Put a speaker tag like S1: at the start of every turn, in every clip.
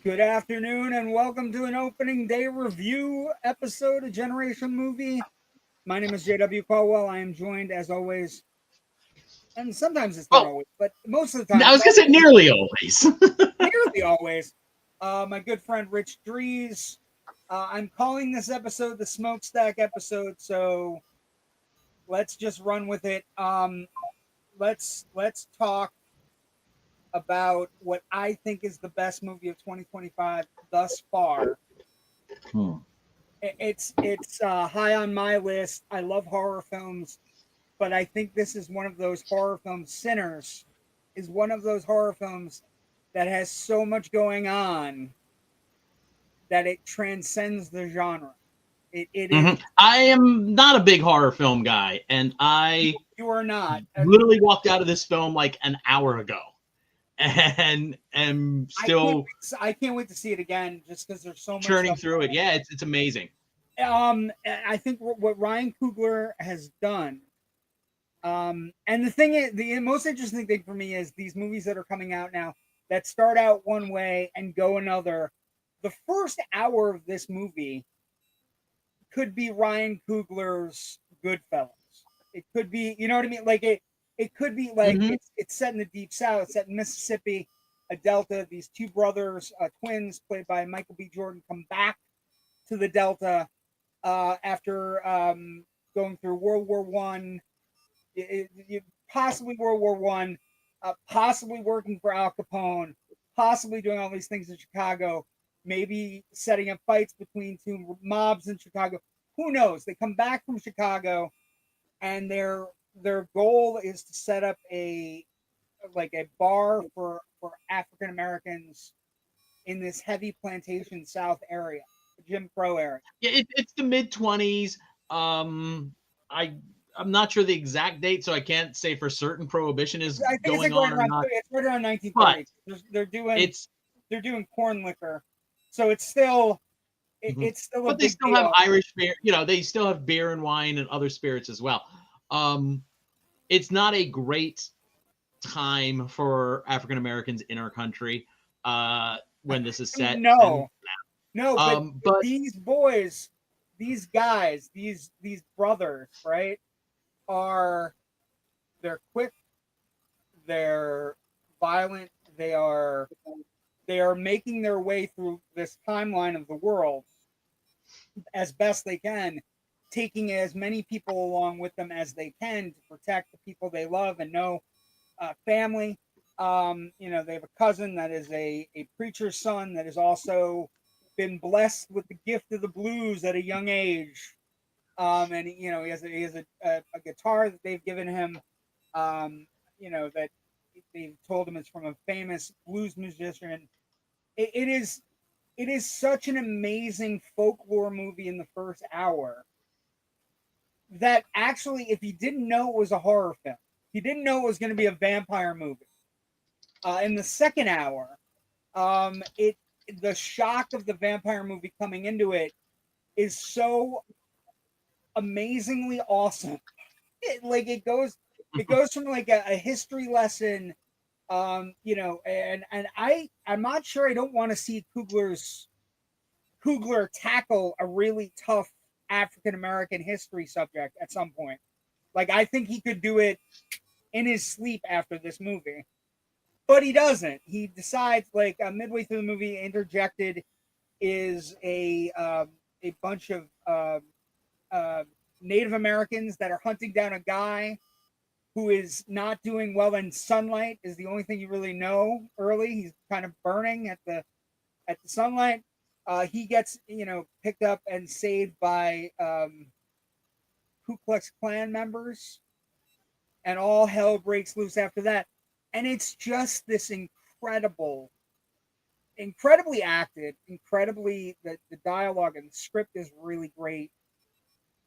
S1: Good afternoon and welcome to an opening day review episode of Generation Movie. My name is J.W. Colwell. I am joined as always, and sometimes it's not
S2: Oh,
S1: always, but most of the time
S2: I was
S1: it's
S2: gonna say nearly always.
S1: nearly always. My good friend Rich Drees. I'm calling this episode the Smokestack episode, so let's just run with it. Let's talk about what I think is the best movie of 2025 thus far. It's high on my list. I love horror films, but I think this is one of those horror films. Sinners is one of those horror films that has so much going on that it transcends the genre. It is.
S2: I am not a big horror film guy, and I
S1: You are not.
S2: literally walked out of this film like an hour ago, and am still
S1: I can't wait to see it again, just because there's so much
S2: churning
S1: stuff
S2: through it. Yeah, it's amazing.
S1: I think what Ryan Coogler has done. And the thing is, the most interesting thing for me is these movies that are coming out now that start out one way and go another. The first hour of this movie could be Ryan Coogler's Goodfellas. It could be, you know what I mean? Like it could be like it's set in the Deep South, it's set in Mississippi, a Delta. These two brothers, twins, played by Michael B. Jordan, come back to the Delta after going through World War One. Possibly World War One, possibly working for Al Capone, possibly doing all these things in Chicago, maybe setting up fights between two mobs in Chicago. Who knows? They come back from Chicago, and their goal is to set up a bar for African Americans in this heavy plantation South area, Jim Crow area.
S2: Yeah, it's the mid-20s. I'm not sure the exact date, so I can't say for certain Prohibition is going on or not.
S1: It's right around 1930. They're doing corn liquor, so it's still it's still.
S2: But they still have Irish beer. They still have beer and wine and other spirits as well. It's not a great time for African Americans in our country when this is set.
S1: No, but these boys, these guys, these brothers, right? They're quick, they're violent, they are making their way through this timeline of the world as best they can, taking as many people along with them as they can to protect the people they love and know. Family, they have a cousin that is a preacher's son that has also been blessed with the gift of the blues at a young age. And he has a guitar that they've given him, that they've told him it's from a famous blues musician. It is such an amazing folklore movie in the first hour that actually, if you didn't know it was a horror film, you didn't know it was going to be a vampire movie. In the second hour, the shock of the vampire movie coming into it is so amazingly awesome. It goes from like a history lesson, and I'm not sure. I don't want to see Coogler tackle a really tough African American history subject at some point. Like, I think he could do it in his sleep after this movie, but he doesn't. He decides, like, midway through the movie, interjected is a bunch of Native Americans that are hunting down a guy who is not doing well in sunlight. Is the only thing you really know early. He's kind of burning at the sunlight. He gets picked up and saved by Ku Klux Klan members, and all hell breaks loose after that. And it's just this incredibly acted, the dialogue and the script is really great.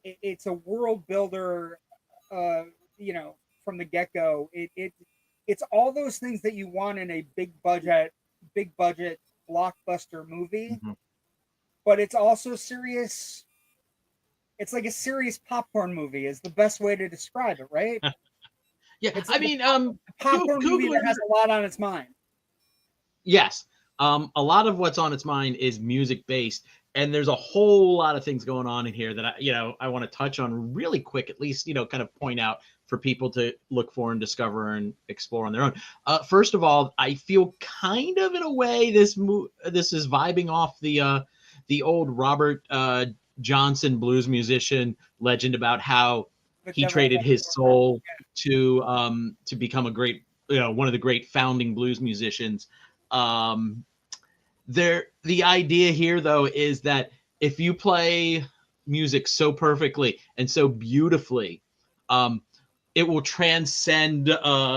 S1: It's a world builder, from the get-go. It's all those things that you want in a big budget blockbuster movie, but it's also serious. It's like a serious popcorn movie is the best way to describe it, right?
S2: Yeah,
S1: It's
S2: I mean,
S1: popcorn movie that has a lot on its mind.
S2: Yes. A lot of what's on its mind is music based, and there's a whole lot of things going on in here that I want to touch on really quick, at least, kind of point out for people to look for and discover and explore on their own. First of all, I feel kind of in a way this is vibing off the old Robert Johnson blues musician legend about how he traded his soul to become a great, one of the great founding blues musicians. The idea here, though, is that if you play music so perfectly and so beautifully, it will transcend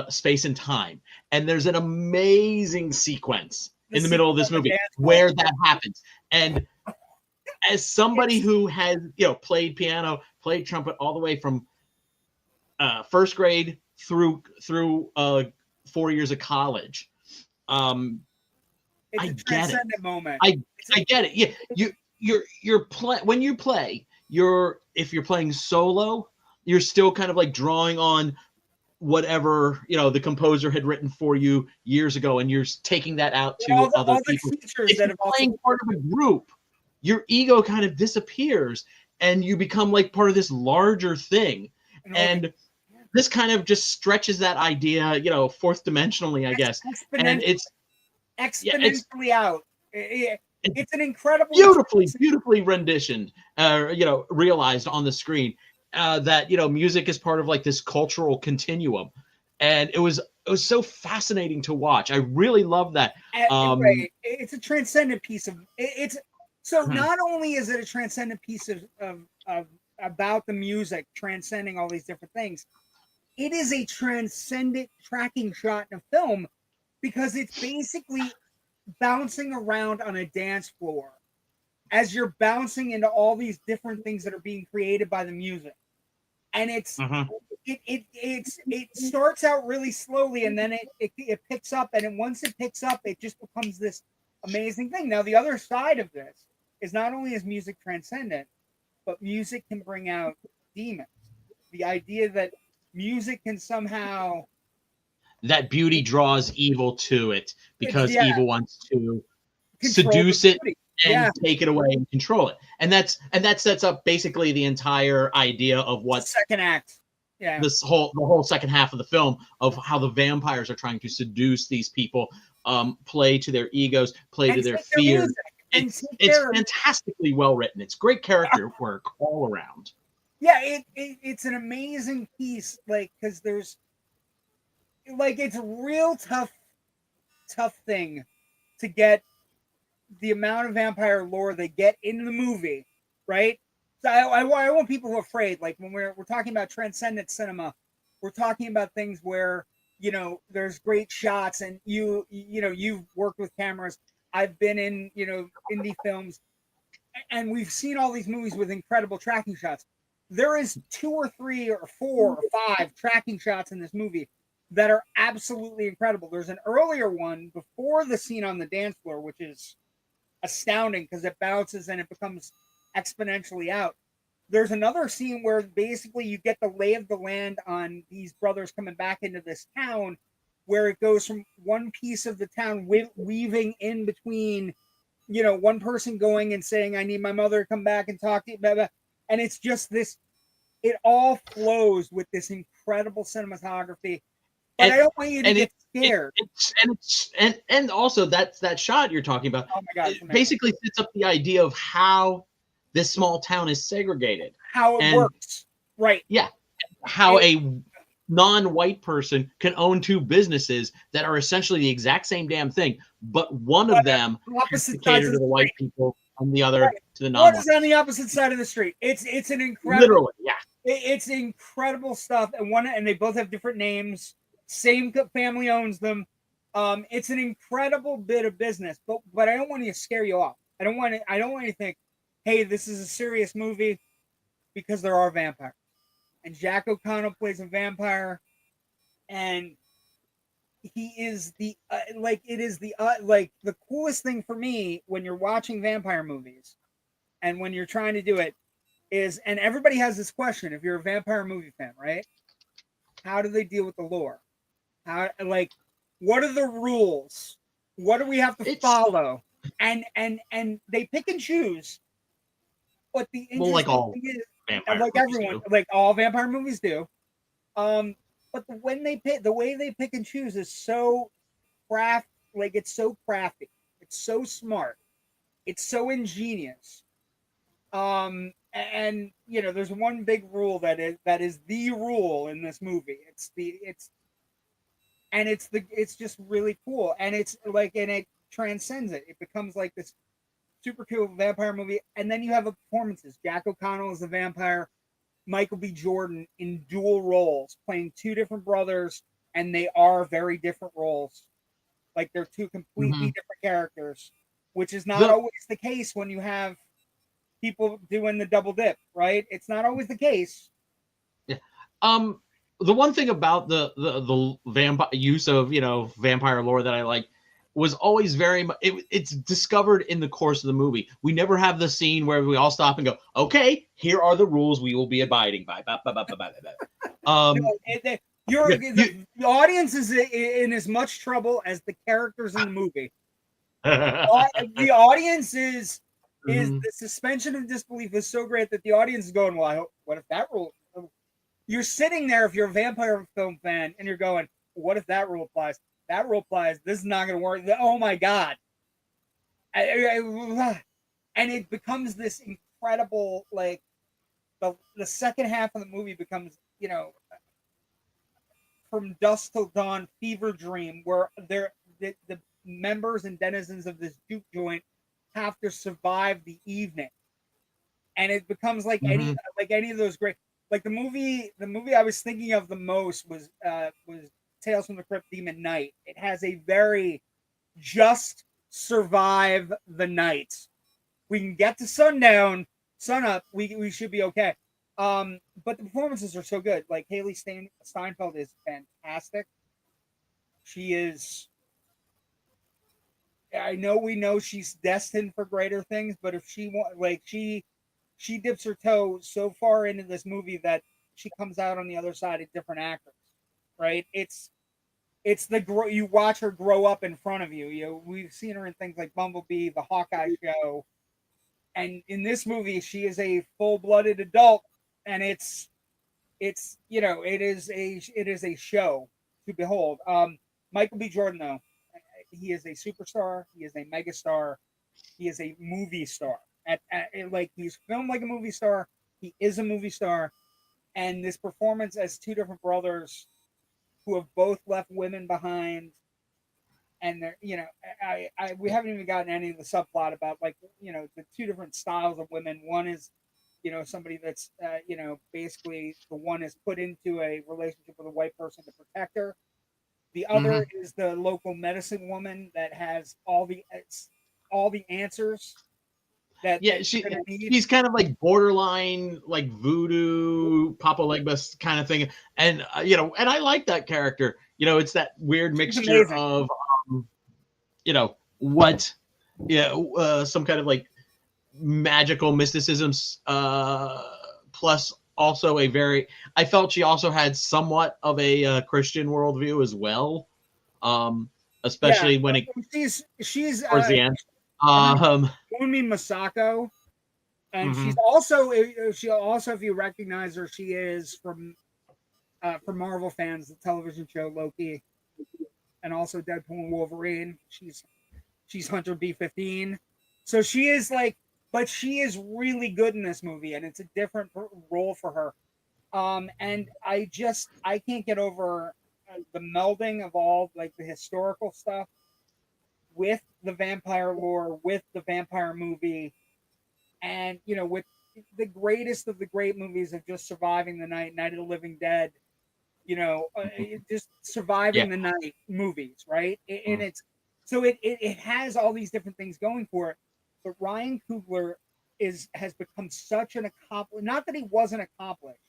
S2: space and time. And there's an amazing sequence in the middle of this movie where that happens. And as somebody who has, played piano, played trumpet all the way from first grade through 4 years of college,
S1: it's a transcendent moment.
S2: I get it. Yeah, when you play, if you're playing solo, you're still kind of like drawing on whatever the composer had written for you years ago, and you're taking that out to other people. If you're playing part of a group, your ego kind of disappears, and you become like part of this larger thing. And this kind of just stretches that idea, fourth dimensionally, I guess. And it's
S1: exponentially out. It's an incredible,
S2: beautifully renditioned, realized on the screen. That music is part of like this cultural continuum, and it was so fascinating to watch. I really love that.
S1: Right. It's a transcendent piece of it's. So not only is it a transcendent piece of about the music transcending all these different things, it is a transcendent tracking shot in a film because it's basically bouncing around on a dance floor as you're bouncing into all these different things that are being created by the music. And it starts out really slowly, and then it picks up, and then once it picks up, it just becomes this amazing thing. Now, the other side of this is not only is music transcendent, but music can bring out demons. The idea that music can somehow,
S2: that beauty draws evil to it because evil wants to seduce it and take it away and control it. And that sets up basically the entire idea of what
S1: second act. Yeah.
S2: The whole second half of the film, of how the vampires are trying to seduce these people, play to their egos, play to their fear. It's fantastically well written. It's great character work all around.
S1: Yeah, it's an amazing piece, because there's it's a real tough thing to get the amount of vampire lore they get in the movie, right? So I want people who are afraid, like when we're talking about transcendent cinema, we're talking about things where there's great shots, and you've worked with cameras. I've been in indie films, and we've seen all these movies with incredible tracking shots. There is 2 or 3 or 4 or 5 tracking shots in this movie that are absolutely incredible. There's an earlier one before the scene on the dance floor, which is astounding because it bounces and it becomes exponentially out. There's another scene where basically you get the lay of the land on these brothers coming back into this town, where it goes from one piece of the town weaving in between, one person going and saying, I need my mother to come back and talk to you, blah, blah. And it's just this, it all flows with this incredible cinematography. But I don't want you to get scared.
S2: And also that shot you're talking about,
S1: oh my gosh,
S2: basically sets up the idea of how this small town is segregated.
S1: How it works. Right.
S2: Yeah. How a non-white person can own 2 businesses that are essentially the exact same damn thing, but one of them has to cater to the white people and the other to the non-white.
S1: One is on the opposite side of the street. It's an incredible,
S2: literally, yeah.
S1: It's incredible stuff, and they both have different names. Same family owns them. It's an incredible bit of business, but I don't want to scare you off. I don't want you to think, hey, this is a serious movie, because there are vampires. And Jack O'Connell plays a vampire, and he is the the coolest thing for me when you're watching vampire movies, and when you're trying to do it is, and everybody has this question, if you're a vampire movie fan, right? How do they deal with the lore? What are the rules What do we have to
S2: It's
S1: follow? And they pick and choose. But the
S2: well, like
S1: interesting
S2: all
S1: thing is, and
S2: vampire
S1: like
S2: movies
S1: everyone,
S2: do.
S1: like all vampire movies do. But when they pick, the way they pick and choose is so craft, like it's so crafty, it's so smart, it's so ingenious. And there's one big rule that is the rule in this movie. It's just really cool, and it's like, and it transcends it. It becomes like this super cool vampire movie, and then you have performances. Jack O'Connell is the vampire. Michael B. Jordan in dual roles, playing two different brothers, and they are very different roles. Like they're two completely
S2: Mhm.
S1: different characters, which is not
S2: The
S1: always the case when you have people doing the double dip, right? It's not always the case.
S2: Yeah. Um, the one thing about the vampire use of vampire lore that I like was always very much it's discovered in the course of the movie. We never have the scene where we all stop and go, "Okay, here are the rules we will be abiding by."
S1: No,
S2: Um,
S1: you're
S2: yeah, you,
S1: the audience is in as much trouble as the characters in the movie. The audience is
S2: Mhm.
S1: the suspension of disbelief is so great that the audience is going, "Well, what if that rule?" You're sitting there if you're a vampire film fan, and you're going, "What if that rule applies? That rule applies. This is not going to work. Oh my god!" And it becomes this incredible, like the second half of the movie becomes, from dusk till dawn fever dream, where the members and denizens of this juke joint have to survive the evening, and it becomes
S2: Mhm.
S1: like any of those great, like the movie I was thinking of the most was Tales from the Crypt Demon Night. It has a very just survive the night. We can get to sundown, sun up. We should be okay. But the performances are so good. Like Steinfeld is fantastic. She is. I know we know she's destined for greater things, but if she want, like she dips her toe so far into this movie that she comes out on the other side a different actress, right? It's you watch her grow up in front of you. We've seen her in things like Bumblebee, the Hawkeye show, and in this movie she is a full-blooded adult, and it is a show to behold. Michael B. Jordan, though, he is a superstar. He is a megastar. He is a movie star. Like, he's filmed like a movie star. He is a movie star, and this performance as two different brothers who have both left women behind, and they're we haven't even gotten any of the subplot about, like, the two different styles of women. One is somebody that's basically the one is put into a relationship with a white person to protect her. The other
S2: Mhm.
S1: is the local medicine woman that has all the answers that
S2: Yeah,
S1: you're gonna need.
S2: she's kind of like borderline, like voodoo, Papa Legba kind of thing, and and I like that character. It's that weird
S1: She's
S2: mixture
S1: amazing.
S2: of, what, some kind of like magical mysticism, plus also a very. I felt she also had somewhat of a Christian worldview as well,
S1: Yeah,
S2: especially when it
S1: she's
S2: towards the end.
S1: her name's
S2: Um,
S1: Umi Masako, and
S2: mhm.
S1: she also, if you recognize her, she is from Marvel fans, the television show Loki, and also Deadpool and Wolverine. She's Hunter B-15, so she is like, but she is really good in this movie, and it's a different role for her. And I can't get over the melding of all, like, the historical stuff with the vampire lore, with the vampire movie, and with the greatest of the great movies of just surviving the night, Night of the Living Dead, just
S2: Yeah.
S1: surviving the night movies, right? And
S2: Mm.
S1: it has all these different things going for it. But Ryan Coogler has become such an accomplished. Not that he wasn't accomplished,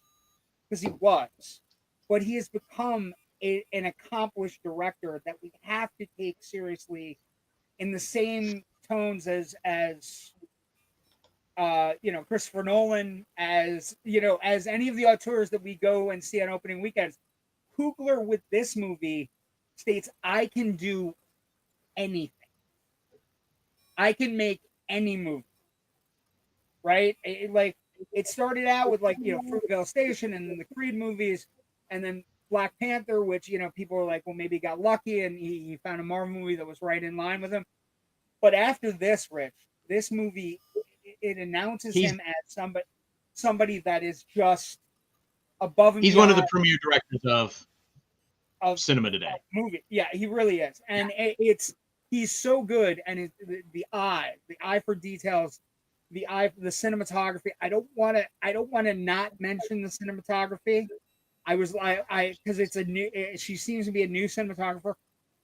S1: because he was, but he has become an accomplished director that we have to take seriously in the same tones as Christopher Nolan, as any of the auteurs that we go and see on opening weekends. Coogler with this movie states, I can do anything. I can make any movie, right? Like it started out with like Fruitvale Station, and then the Creed movies, and then Black Panther, which people were like, well, maybe he got lucky and he found a Marvel movie that was right in line with him. But after this, Rich, this movie it announces
S2: He's
S1: him as somebody that is just above and
S2: he's one of the
S1: beyond
S2: premier directors of
S1: of
S2: cinema today.
S1: movie. Yeah, he really is, and it's he's so good, and the eye for details, the cinematography. I don't want to not mention the cinematography. I because it's a new. She seems to be a new cinematographer.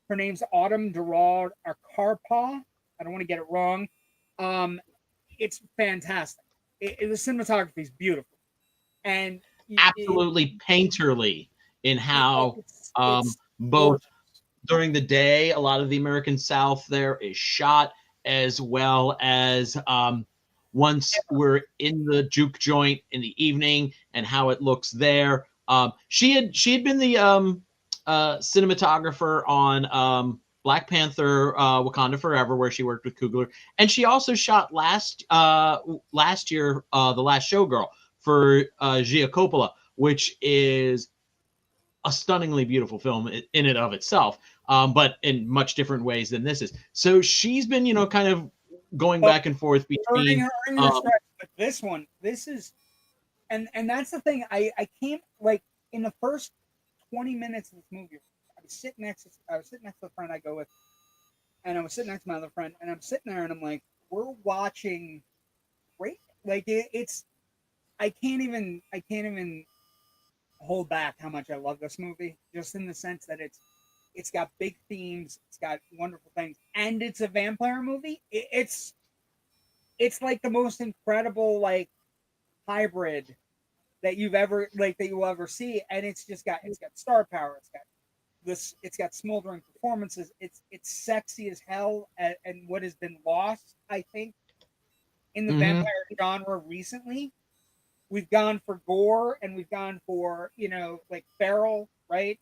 S1: Her name's Autumn Durand or Carpaw. I don't want to get it wrong. It's fantastic. The cinematography is beautiful, and
S2: Absolutely painterly in how
S1: it's
S2: both
S1: gorgeous.
S2: during the day, a lot of the American South there is shot, as well as once we're in the juke joint in the evening and how it looks there. She had been the cinematographer on Black Panther, Wakanda Forever, where she worked with Coogler, and she also shot last year, The Last Showgirl for Gia Coppola, which is a stunningly beautiful film in and of itself, but in much different ways than this is. So she's been, kind of going
S1: But
S2: back and forth
S1: earning
S2: between.
S1: her stripes. But this is, and that's the thing. I can't like in the first 20 minutes of this movie. I was sitting next to the friend I go with, and I was sitting next to my other friend, and I'm sitting there, and I'm like, we're watching great. Like it's, I can't even hold back how much I love this movie, just in the sense that it's got big themes, it's got wonderful things, and it's a vampire movie. It's like the most incredible like hybrid that you'll ever see, and it's got star power, it's got smoldering performances, it's sexy as hell, and what has been lost, I think, in the
S2: Mhm.
S1: vampire genre recently. We've gone for gore and we've gone for like feral, right?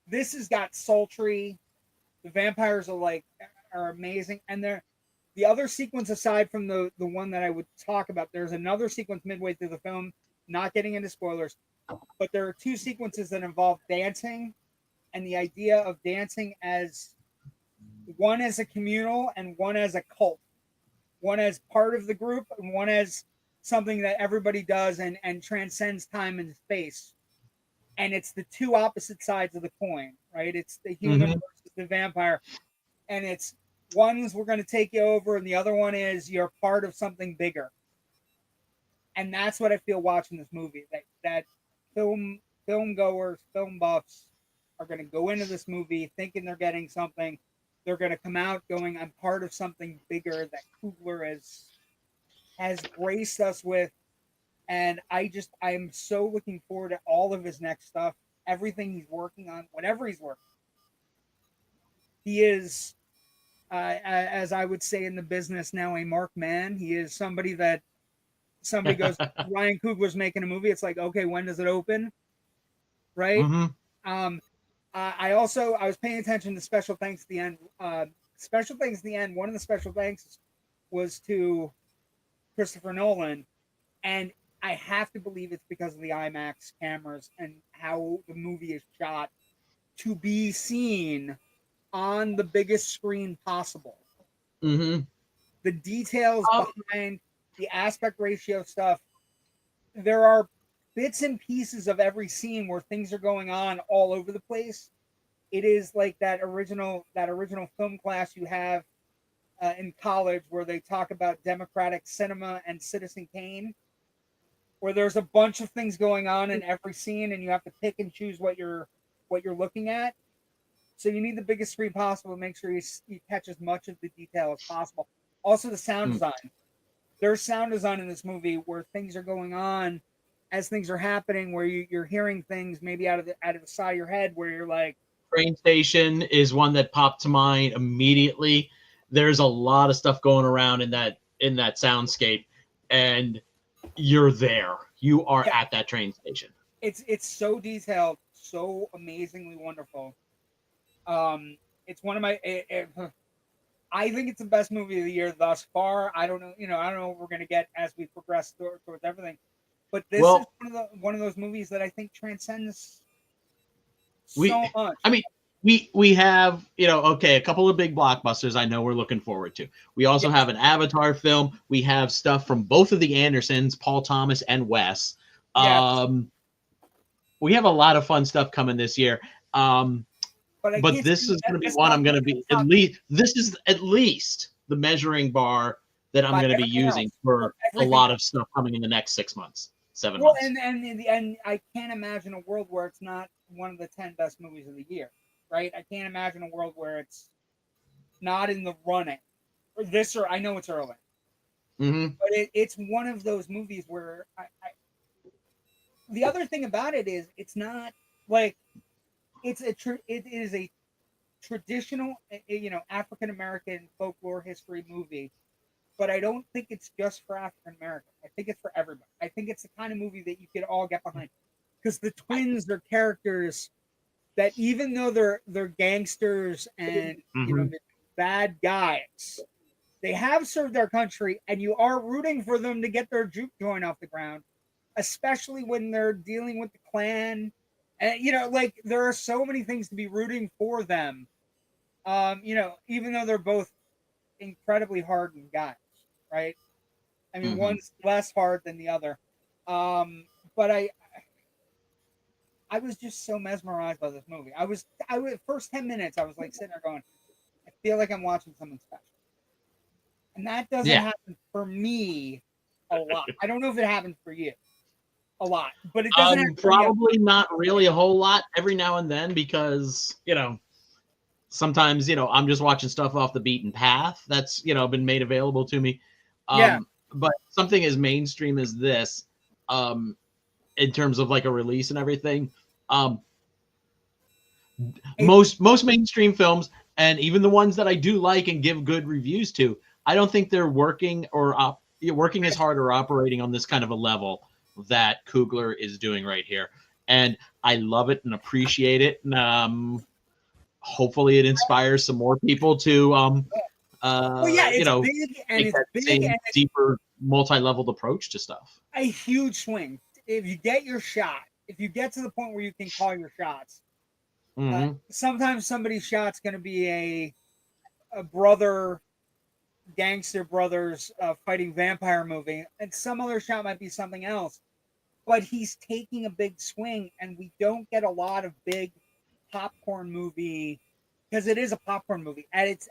S1: This has got sultry. The vampires are amazing, and they're the other sequence aside from the one that I would talk about. There's another sequence midway through the film, not getting into spoilers, but there are two sequences that involve dancing, and the idea of dancing as one as a communal and one as a cult, one as part of the group and one as something that everybody does and transcends time and space. And it's the two opposite sides of the coin, right? It's the human
S2: Mhm.
S1: versus the vampire, and it's one's we're going to take you over, and the other one is you're part of something bigger. And that's what I feel watching this movie. That film goers, film buffs are going to go into this movie thinking they're getting something. They're going to come out going, "I'm part of something bigger that Coogler has graced us with." And I am so looking forward to all of his next stuff, everything he's working on, whatever he's working. He is, as I would say in the business now, a marked man. He is somebody that somebody goes, Ryan Coogler's making a movie. It's like, okay, when does it open? Right.
S2: Mhm.
S1: Um, I was paying attention to special thanks at the end. Special thanks at the end. One of the special thanks was to Christopher Nolan, and I have to believe it's because of the IMAX cameras and how the movie is shot to be seen on the biggest screen possible.
S2: Mhm.
S1: The details
S2: Oh,
S1: behind the aspect ratio stuff, there are bits and pieces of every scene where things are going on all over the place. It is like that original film class you have in college where they talk about democratic cinema and Citizen Kane, where there's a bunch of things going on in every scene and you have to pick and choose what you're looking at. So you need the biggest screen possible to make sure you catch as much of the detail as possible. Also, the sound
S2: mm.
S1: design. There's sound design in this movie where things are going on as things are happening, where you're hearing things maybe out of the side of your head, where you're like,
S2: Train station is one that popped to mind immediately. There's a lot of stuff going around in that soundscape, and you're there. You are
S1: yeah,
S2: at that train station.
S1: it's so detailed, so amazingly wonderful. Um, it's one of my I think it's the best movie of the year thus far. I don't know, I don't know what we're gonna get as we progress towards everything. But this is
S2: Well,
S1: one of those movies that I think transcends
S2: we,
S1: so much.
S2: I mean, we have, okay, a couple of big blockbusters I know we're looking forward to. We also
S1: Yes,
S2: have an Avatar film. We have stuff from both of the Andersons, Paul Thomas and Wes.
S1: yes.
S2: We have a lot of fun stuff coming this year.
S1: But I
S2: But
S1: can't
S2: this is going to be
S1: that's
S2: one
S1: not
S2: I'm going to be at least. This is at least the measuring bar that I'm
S1: by
S2: going to be
S1: everything
S2: using
S1: else.
S2: for a
S1: Everything
S2: lot
S1: else.
S2: of stuff coming in the next 6 months, 7
S1: Well,
S2: months.
S1: and I can't imagine a world where it's not one of the 10 best movies of the year, right? I can't imagine a world where it's not in the running. Or I know it's early,
S2: Mm-hmm.
S1: but it's one of those movies where the other thing about it is it's not like it is a traditional, African American folklore history movie, but I don't think it's just for African Americans. I think it's for everybody. I think it's the kind of movie that you could all get behind because the twins are characters that even though they're gangsters and
S2: Mm-hmm.
S1: bad guys, they have served their country, and you are rooting for them to get their juke joint off the ground, especially when they're dealing with the Klan. And like there are so many things to be rooting for them. Even though they're both incredibly hardened guys, right? I mean,
S2: Mm-hmm.
S1: one's less hard than the other. But I was just so mesmerized by this movie. I was first 10 minutes. I was like sitting there going, I feel like I'm watching something special, and that doesn't
S2: Yeah.
S1: happen for me a lot. I don't know if it happens for you a lot, but it doesn't happen for me a lot.
S2: Probably not really a whole lot every now and then because sometimes I'm just watching stuff off the beaten path that's been made available to me.
S1: Yeah,
S2: But something as mainstream as this, in terms of like a release and everything, um,
S1: it,
S2: most mainstream films and even the ones that I do like and give good reviews to, I don't think they're working working as hard or operating on this kind of a level that Coogler is doing right here. And I love it and appreciate it. And hopefully it inspires some more people to
S1: well, yeah, it's big and
S2: take
S1: it's
S2: that
S1: big
S2: same
S1: and it's
S2: deeper multi-leveled approach to stuff.
S1: a huge swing. If you get your shot, if you get to the point where you can call your shots,
S2: Mm-hmm.
S1: sometimes somebody's shot's going to be a brother gangster brothers fighting vampire movie, and some other shot might be something else. But he's taking a big swing, and we don't get a lot of big popcorn movie because it is a popcorn movie at its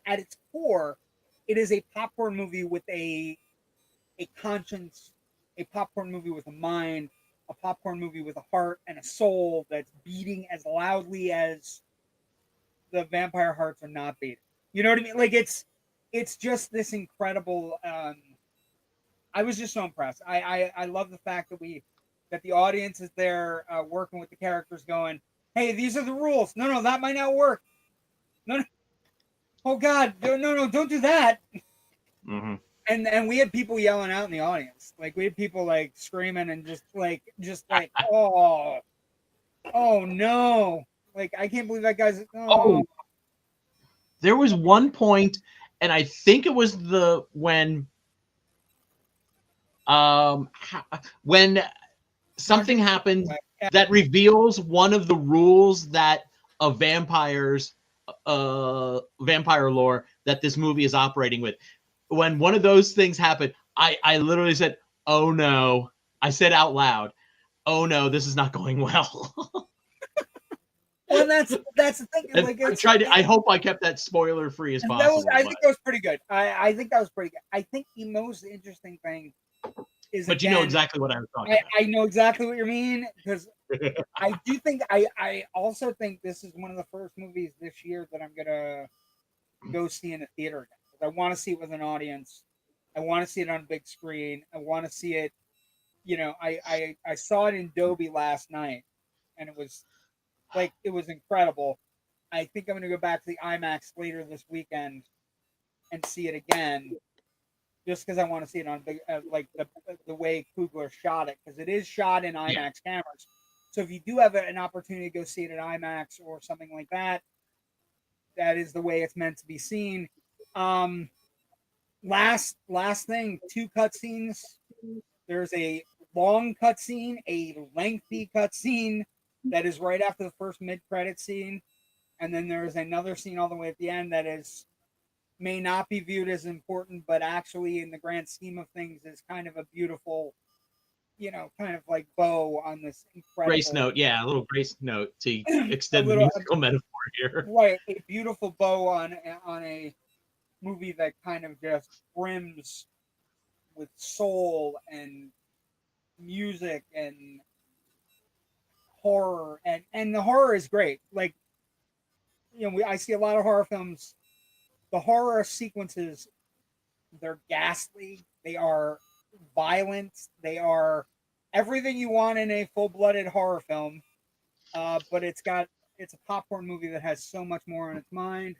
S1: core. It is a popcorn movie with a conscience, a popcorn movie with a mind, a popcorn movie with a heart and a soul that's beating as loudly as the vampire hearts are not beating. You know what I mean? Like it's just this incredible. I was just so impressed. I love the fact that the audience is there working with the characters, going, "Hey, these are the rules. No, that might not work. No, oh God, no, don't do that."
S2: Mm-hmm.
S1: And we had people yelling out in the audience, like we had people like screaming and just like oh no, like I can't believe that guy's
S2: Oh, there was one point, and I think it was um when something happens that reveals one of the rules that a vampire lore that this movie is operating with. When one of those things happened, I literally said, "Oh no!" I said out loud, "Oh no, this is not going well."
S1: Well, that's the thing.
S2: And
S1: Like
S2: I tried to. I hope I kept that spoiler free as possible.
S1: I think that was pretty good. I think that was pretty good. I think the most interesting thing is
S2: But you know
S1: again,
S2: exactly what I was talking
S1: I know exactly what you mean because
S2: about.
S1: I do think I also think this is one of the first movies this year that I'm gonna go see in a theater again. 'Cause I want to see it with an audience. I want to see it on a big screen. I want to see it. I saw it in Dolby last night, and it was incredible. I think I'm gonna go back to the IMAX later this weekend and see it again, just because I want to see it on big, like the way Coogler shot it, because it is shot in
S2: Yeah.
S1: IMAX cameras. So if you do have an opportunity to go see it at IMAX or something like that, that is the way it's meant to be seen. Last thing, 2 cutscenes. There's a long cutscene, a lengthy cutscene that is right after the first mid-credit scene, and then there's another scene all the way at the end that is may not be viewed as important, but actually in the grand scheme of things is kind of a beautiful, kind of like bow on this
S2: Grace
S1: incredible,
S2: note, yeah, a little grace note to
S1: a
S2: extend the
S1: little,
S2: musical metaphor here.
S1: right, a beautiful bow on a movie that kind of just brims with soul and music and horror, and the horror is great. Like, I see a lot of horror films. The horror sequences, they're ghastly. They are violent. They are everything you want in a full-blooded horror film. But it's a popcorn movie that has so much more on its mind.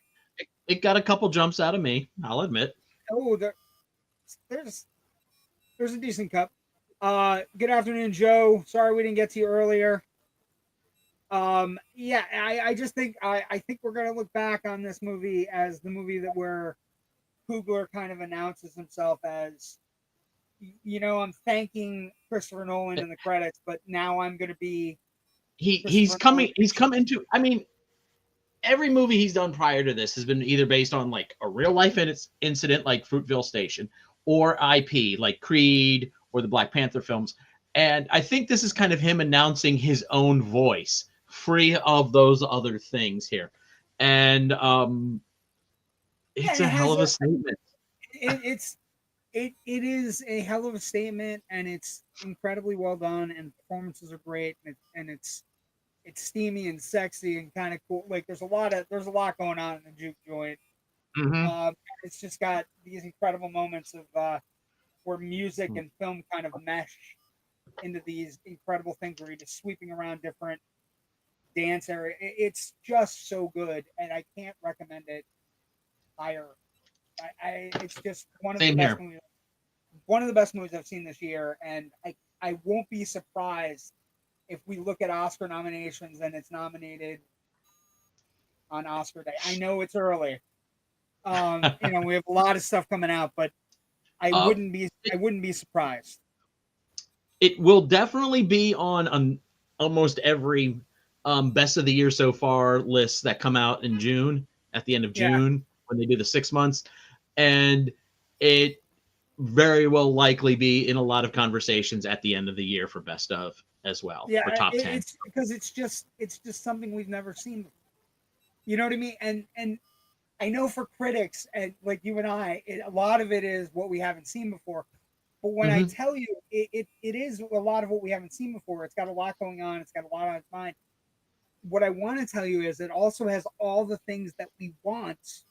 S2: It got a couple jumps out of me, I'll admit.
S1: Oh, there's a decent cup. Good afternoon, Joe. Sorry we didn't get to you earlier. Yeah, I just think I think we're gonna look back on this movie as the movie that where Coogler kind of announces himself as, I'm thanking Christopher Nolan in the credits, but now I'm gonna be
S2: he's come into, I mean, every movie he's done prior to this has been either based on like a real life incident like Fruitvale Station, or IP like Creed or the Black Panther films. And I think this is kind of him announcing his own voice, free of those other things here. And it's a hell of a statement.
S1: It is a hell of a statement, and it's incredibly well done, and performances are great, and it's steamy and sexy and kind of cool. Like there's a lot going on in the juke joint.
S2: Mm-hmm.
S1: It's just got these incredible moments of where music and film kind of mesh into these incredible things where you're just sweeping around different dance area. It's just so good, and I can't recommend it higher. It's just one of the best movies. One of the best movies I've seen this year, and I won't be surprised if we look at Oscar nominations and it's nominated on Oscar day. I know it's early. We have a lot of stuff coming out, but I wouldn't be surprised.
S2: It will definitely be on almost every best of the year so far lists that come out in June, at the end of June, when they do the 6 months. And it very well likely be in a lot of conversations at the end of the year for best of as well, for top 10.
S1: It's because it's just something we've never seen before. You know what I mean? And I know for critics, and like you and I, a lot of it is what we haven't seen before. But when I tell you it is a lot of what we haven't seen before, it's got a lot going on. It's got a lot on its mind. What I want to tell you is it also has all the things that we want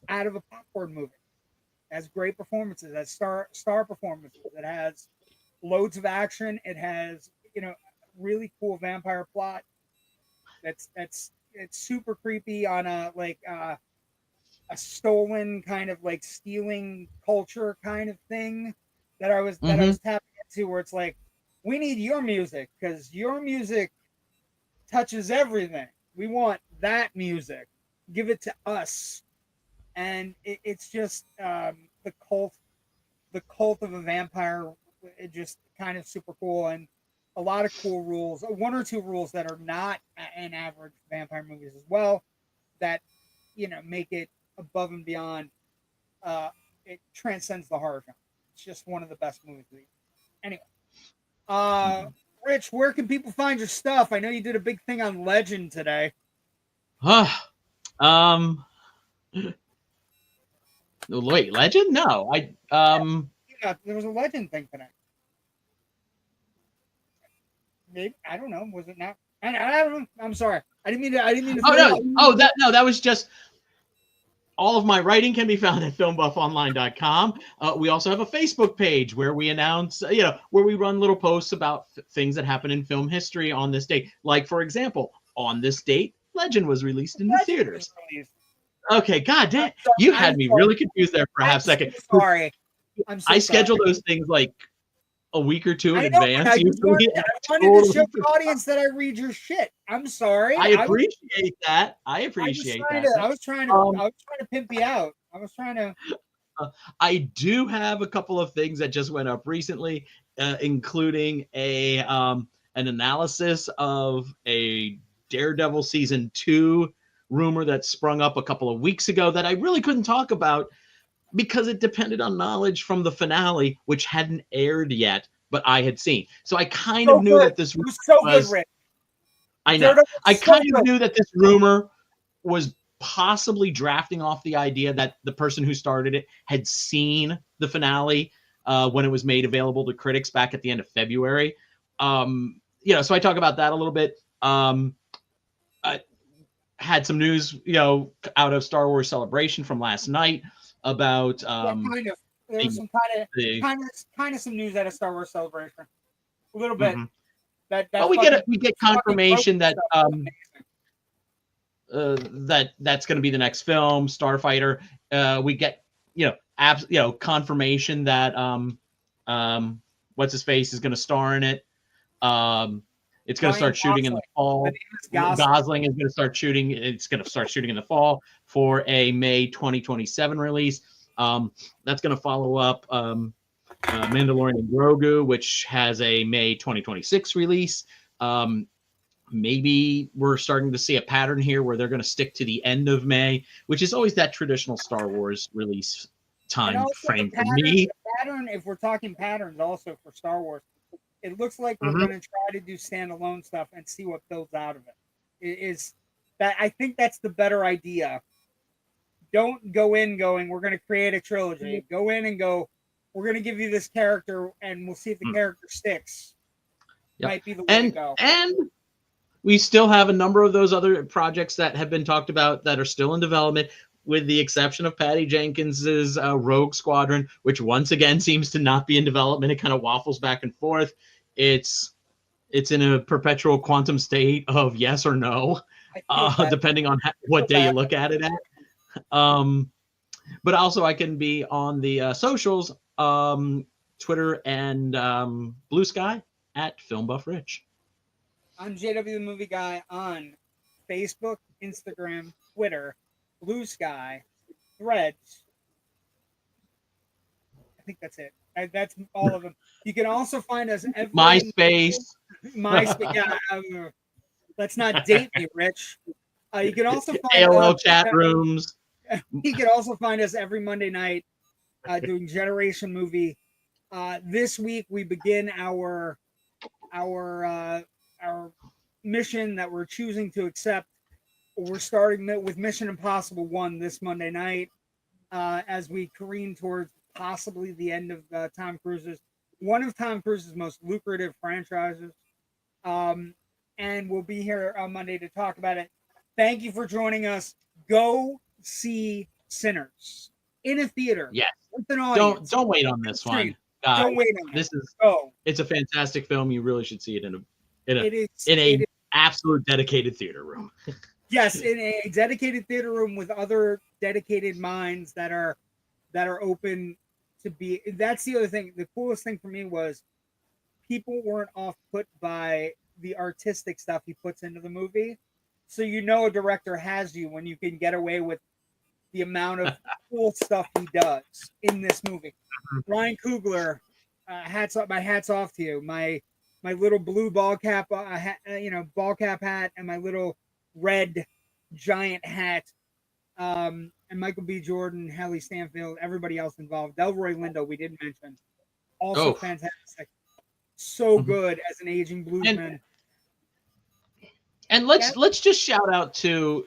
S1: out of a popcorn movie. It has great performances, it has star performances. It has loads of action. It has, really cool vampire plot. It's super creepy on a stolen kind of like stealing culture kind of thing that I was tapping into, where it's like, we need your music because your music touches everything. We want that music. Give it to us. And it's just the cult of a vampire. It just kind of super cool, and a lot of cool rules. One or two rules that are not in average vampire movies as well, that make it above and beyond. It transcends the horror genre. It's just one of the best movies of the year. Anyway, Rich, where can people find your stuff? I know you did a big thing on Legend today.
S2: Wait, Legend? No,
S1: Yeah, there was a Legend thing today. Maybe, I don't know. Was it not? I don't know. I'm sorry. I didn't mean to.
S2: That was just. All of my writing can be found at filmbuffonline.com. We also have a Facebook page where we announce, where we run little posts about things that happen in film history on this date. Like, for example, on this date, Legend was released in the theaters. Okay, God damn, you had me really confused there for a half second.
S1: Sorry.
S2: I schedule those things like a week or two in advance.
S1: I wanted to show the audience that I read your shit. I'm sorry.
S2: I appreciate that. I was trying
S1: to pimp you out. I was trying to.
S2: I do have a couple of things that just went up recently, including an analysis of a Daredevil season 2 rumor that sprung up a couple of weeks ago that I really couldn't talk about because it depended on knowledge from the finale, which hadn't aired yet, but I had seen. So I kind
S1: So
S2: of knew
S1: good.
S2: that this
S1: It was so good,
S2: was.
S1: Rick.
S2: I know.
S1: Daredevil
S2: I
S1: was so
S2: kind of
S1: good.
S2: knew that this rumor was possibly drafting off the idea that the person who started it had seen the finale when it was made available to critics back at the end of February. So I talk about that a little bit. I had some news, out of Star Wars Celebration from last night about
S1: Yeah, kind of. There was some kind of some news out of Star Wars Celebration. A little bit.
S2: Mhm.
S1: That
S2: Well, we
S1: fucking
S2: get
S1: fucking
S2: confirmation that
S1: stuff was amazing.
S2: that's going to be the next film, Starfighter. We get confirmation that what's his face is going to star in it. It's going to
S1: Ryan
S2: start shooting in the
S1: Gosling.
S2: fall.
S1: The name is Gosling.
S2: Gosling is going to start shooting. It's going to start shooting in the fall for a May 2027 release. That's going to follow up Mandalorian and Grogu, which has a May 2026 release. Maybe we're starting to see a pattern here where they're going to stick to the end of May, which is always that traditional Star Wars release time frame for me.
S1: The pattern, if we're talking patterns also for Star Wars, it looks like we're
S2: Mhm.
S1: going to try to do standalone stuff and see what builds out of it. It is that I think that's the better idea. Don't go in going, we're going to create a trilogy. Go in and go, we're going to give you this character and we'll see if the character sticks.
S2: Yep.
S1: Might be the way to go.
S2: And we still have a number of those other projects that have been talked about that are still in development, with the exception of Patty Jenkins's Rogue Squadron, which once again seems to not be in development. It kind of waffles back and forth. It's in a perpetual quantum state of yes or no, depending on what day you look at it at. But also I can be on the socials, Twitter and Blue Sky at Filmbuff Rich.
S1: I'm JW the Movie Guy on Facebook, Instagram, Twitter, Blue Sky, Threads. I think that's it. That's all of them. You can also find us every
S2: MySpace.
S1: Yeah, let's not date me, Rich. You can also find
S2: AOL chat rooms.
S1: You can also find us every Monday night doing Generation Movie. This week we begin our mission that we're choosing to accept. We're starting with Mission Impossible 1 this Monday night as we careen towards possibly the end of one of Tom Cruise's most lucrative franchises. And we'll be here on Monday to talk about it. Thank you for joining us. Go see Sinners in a theater.
S2: Yes.
S1: With an audience.
S2: Don't wait on this one.
S1: Don't wait on
S2: this. It's a fantastic film. You really should see it in a absolute dedicated theater room.
S1: Yes, in a dedicated theater room with other dedicated minds that are open to be. That's the other thing. The coolest thing for me was people weren't off put by the artistic stuff he puts into the movie. So a director has you when you can get away with the amount of cool stuff he does in this movie. Ryan Coogler, hats off to you. My little blue ball cap hat, and my little red giant hat. And Michael B. Jordan, Hallie Stanfield, everybody else involved. Delroy Lindo, we didn't mention. Also fantastic. So good as an aging bluesman.
S2: And let's just shout out to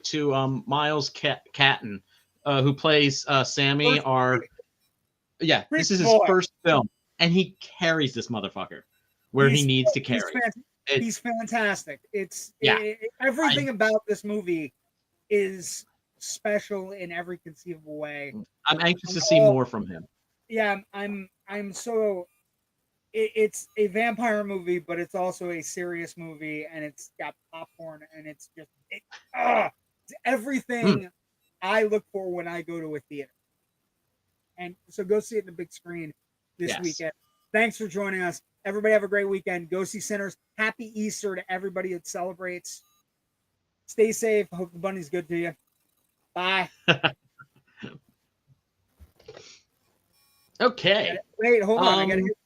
S2: Miles Catton, who plays Sammy. This is his first film, and he carries this motherfucker where he needs to carry.
S1: He's fantastic. Everything about this movie is special in every conceivable way.
S2: I'm anxious to see more from him.
S1: Yeah, I'm so. It's a vampire movie, but it's also a serious movie, and it's got popcorn, and it's just it's everything I look for when I go to a theater. And so go see it in the big screen this weekend. Thanks for joining us. Everybody have a great weekend. Go see Sinners. Happy Easter to everybody that celebrates. Stay safe. Hope the bunny's good to you. Bye.
S2: Okay.
S1: Wait, hold on. I gotta
S2: Um,
S1: hit